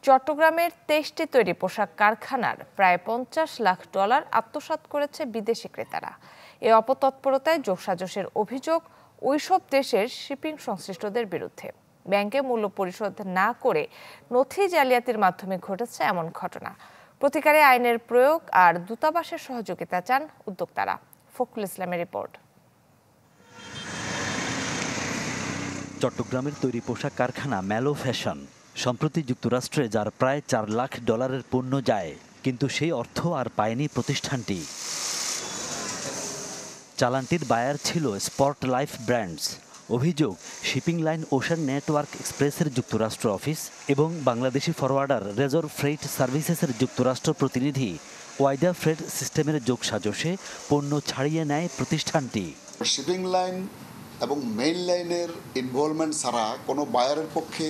চট্টগ্রামের ২৩টি তৈরি পোশাক কারখানার প্রায় $৫০ লাখ আত্মসাৎ করেছে বিদেশি ক্রেতারা। এই অপতৎপরতায় যোগসাজশের অভিযোগ ওইসব দেশের শিপিং সংশ্লিষ্টদের বিরুদ্ধে। ব্যাংকে মূল্য পরিশোধ না করে নথি জালিয়াতির মাধ্যমে ঘটেছে এমন ঘটনা। প্রতিকারে আইনের প্রয়োগ আর দূতাবাসের সহযোগিতা চান উদ্যোক্তারা। ফখরুল ইসলামের রিপোর্ট। চট্টগ্রামের তৈরি পোশাক কারখানা ম্যালো ফ্যাশন সম্প্রতি যুক্তরাষ্ট্রে যার প্রায় $৪ লাখ পণ্য যায়, কিন্তু সেই অর্থ আর পায়নি প্রতিষ্ঠানটি। চালানটির বায়ার ছিল স্পট লাইফ ব্র্যান্ডস। অভিযোগ, শিপিং লাইন ওশান নেটওয়ার্ক এক্সপ্রেসের যুক্তরাষ্ট্র অফিস এবং বাংলাদেশি ফরওয়ার্ডার রেজর ফ্রেইট সার্ভিসেসের যুক্তরাষ্ট্র প্রতিনিধি ওয়াইদা ফ্রেড সিস্টেমের যোগসাজশে পণ্য ছাড়িয়ে নেয় প্রতিষ্ঠানটি। শিপিং লাইন এবং মেইন লাইনের ইনভলভমেন্ট ছাড়া কোনো বায়ারের পক্ষে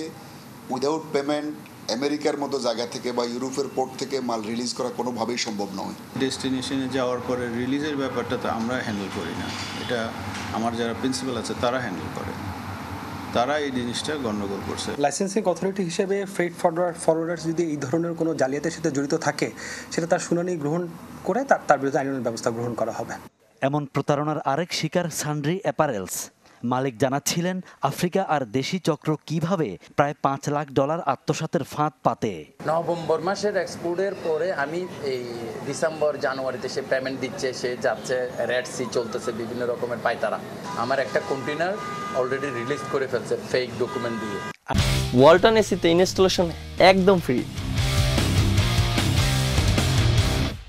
উইদাউট পেমেন্ট আমেরিকার মতো জায়গা থেকে বা ইউরোপের পোর্ট থেকে মাল রিলিজ করা কোনোভাবেই সম্ভব নয়। ডেস্টিনেশনে যাওয়ার পরে রিলিজের ব্যাপারটা তো আমরা হ্যান্ডেল করি না, এটা আমার যারা প্রিন্সিপাল আছে তারা হ্যান্ডেল করে। তারা এই জিনিসটা গণ্ডগোল করছে। লাইসেন্সিং অথরিটি হিসেবে ফ্রেট ফরওয়ার্ডার যদি এই ধরনের কোনো জালিয়াতির সাথে জড়িত থাকে, সেটা তার শুনানি গ্রহণ করে তার বিরুদ্ধে আইনানুগ ব্যবস্থা গ্রহণ করা হবে। এমন প্রতারণার আরেক শিকার সানড্রি অ্যাপারেলস। মালিক জানাচ্ছিলেন আফ্রিকা আর দেশি চক্র কিভাবে প্রায় $৫ লাখ আত্মসাতের ফাঁদ পাতে। নভেম্বর মাসের এক্সপোর্টের পরে আমি এই ডিসেম্বর জানুয়ারিতে সে পেমেন্ট দিচ্ছে, সে যাচ্ছে, রেড সি চলতেছে, বিভিন্ন রকমের পায়তারা। আমার একটা কন্টেনার অলরেডি রিলিজ করে ফেলছে ফেক ডকুমেন্ট দিয়ে। ওয়ালটন এসিতে ইনস্টলেশন একদম ফ্রি।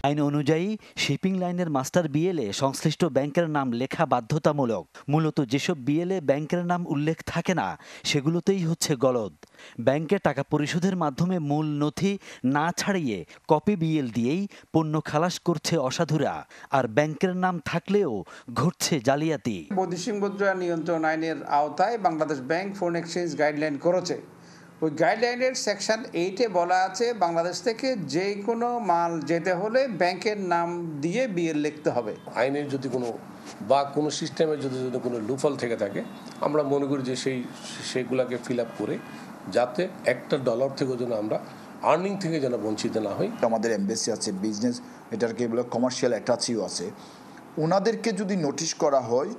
আইন অনুযায়ী শিপিং লাইনের মাস্টার বিএলএ সংশ্লিষ্ট ব্যাংকের নাম লেখা বাধ্যতামূলক। মূলত যেসব বিএলএ ব্যাংকের নাম উল্লেখ থাকে না, সেগুলোতেই হচ্ছে গলদ। ব্যাংকে টাকা পরিশোধের মাধ্যমে মূল নথি না ছাড়িয়ে কপি বিএল দিয়েই পণ্য খালাস করছে অসাধুরা। আর ব্যাংকের নাম থাকলেও ঘটছে জালিয়াতি। বৈদেশিক মুদ্রা নিয়ন্ত্রণ আইনের আওতায় Bangladesh bank foreign exchange guideline করেছে। ওই গাইডলাইনের সেকশন 8-এ বলা আছে বাংলাদেশ থেকে যে কোনো মাল যেতে হলে ব্যাংকের নাম দিয়ে বিএল লিখতে হবে। আইনের যদি কোনো সিস্টেমের যদি কোনো লুফল থেকে থাকে, আমরা মনে করি যে সেইগুলোকে ফিল আপ করে যাতে $1 থেকে যেন আমরা আর্নিং থেকে যেন বঞ্চিত না হই। আমাদের এমবেসি আছে, বিজনেস এটাকে বলে কমার্শিয়াল অ্যাটাচিও আছে। ওনাদেরকে যদি নোটিশ করা হয়,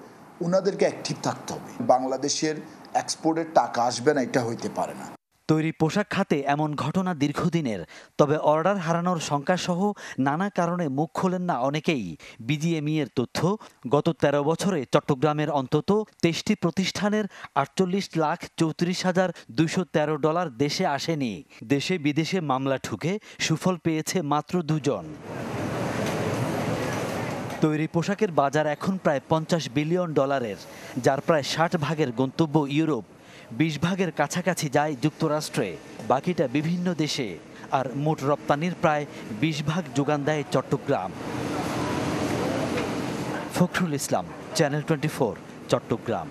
ওনাদেরকে অ্যাক্টিভ থাকতে হবে। বাংলাদেশের এক্সপোর্টের টাকা আসবে না, এটা হইতে পারে না। তৈরি পোশাক খাতে এমন ঘটনা দীর্ঘদিনের। তবে অর্ডার হারানোর শঙ্কাসহ নানা কারণে মুখ খোলেন না অনেকেই। বিজিএমই এর তথ্য, গত 13 বছরে চট্টগ্রামের অন্তত 23টি প্রতিষ্ঠানের $48,34,213 দেশে আসেনি। দেশে বিদেশে মামলা ঠুকে সুফল পেয়েছে মাত্র 2 জন। তৈরি পোশাকের বাজার এখন প্রায় $50 বিলিয়ন, যার প্রায় 60 ভাগের গন্তব্য ইউরোপ, 20 ভাগের কাছাকাছি যায় যুক্তরাষ্ট্রে, বাকিটা বিভিন্ন দেশে। আর মোট রপ্তানির প্রায় 20 ভাগ যোগান দেয় চট্টগ্রাম। ফখরুল ইসলাম, চ্যানেল 24, চট্টগ্রাম।